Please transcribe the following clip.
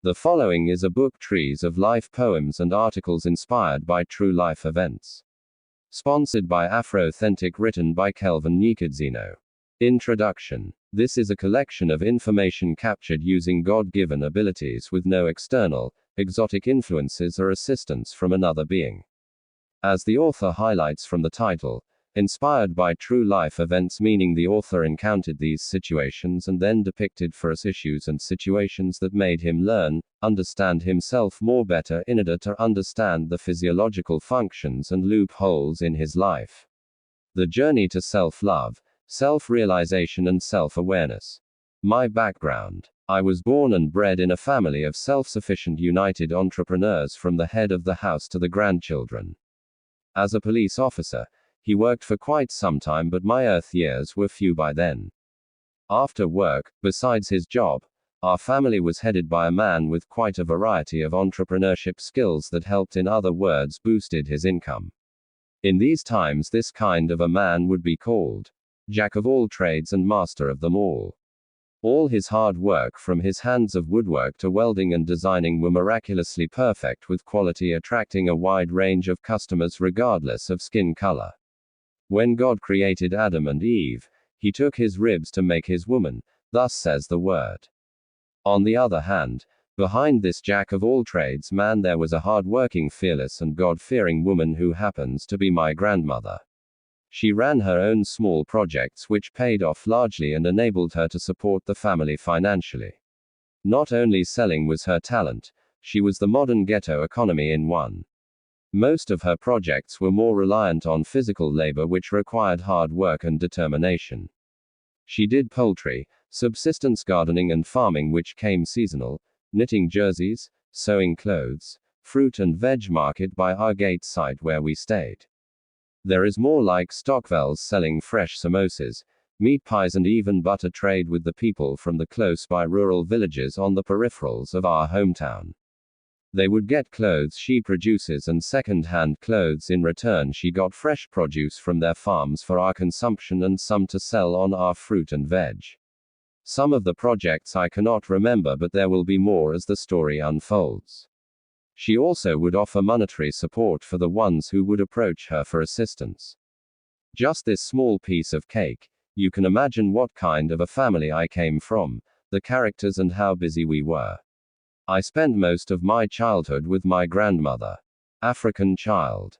The following is a book trees of life poems and articles inspired by true life events. Sponsored by Afro-Authentic, written by Kelvin. Nyikadzino. Introduction. This is a collection of information captured using God-given abilities with no external, exotic influences or assistance from another being. As the author highlights from the title, inspired by true life events, meaning the author encountered these situations and then depicted for us issues and situations that made him learn, understand himself more better in order to understand the physiological functions and loopholes in his life. The journey to self-love, self-realization and self-awareness. My background. I was born and bred in a family of self-sufficient united entrepreneurs from the head of the house to the grandchildren. As a police officer, he worked for quite some time, but my earth years were few by then. After work, besides his job, our family was headed by a man with quite a variety of entrepreneurship skills that helped, in other words, boosted his income. In these times, this kind of a man would be called Jack of all trades and master of them all. All his hard work, from his hands of woodwork to welding and designing, were miraculously perfect with quality, attracting a wide range of customers regardless of skin color. When God created Adam and Eve, he took his ribs to make his woman, thus says the word. On the other hand, behind this jack of all trades man there was a hard-working, fearless and God-fearing woman who happens to be my grandmother. She ran her own small projects which paid off largely and enabled her to support the family financially. Not only selling was her talent, she was the modern ghetto economy in one. Most of her projects were more reliant on physical labor which required hard work and determination. She did poultry, subsistence gardening and farming which came seasonal, knitting jerseys, sewing clothes, fruit and veg market by our gate site where we stayed. There is more like Stockwell's selling fresh samosas, meat pies and even butter trade with the people from the close by rural villages on the peripherals of our hometown. They would get clothes she produces and second-hand clothes in return. She got fresh produce from their farms for our consumption and some to sell on our fruit and veg. Some of the projects I cannot remember, but there will be more as the story unfolds. She also would offer monetary support for the ones who would approach her for assistance. Just this small piece of cake, you can imagine what kind of a family I came from, the characters and how busy we were. I spent most of my childhood with my grandmother. African child.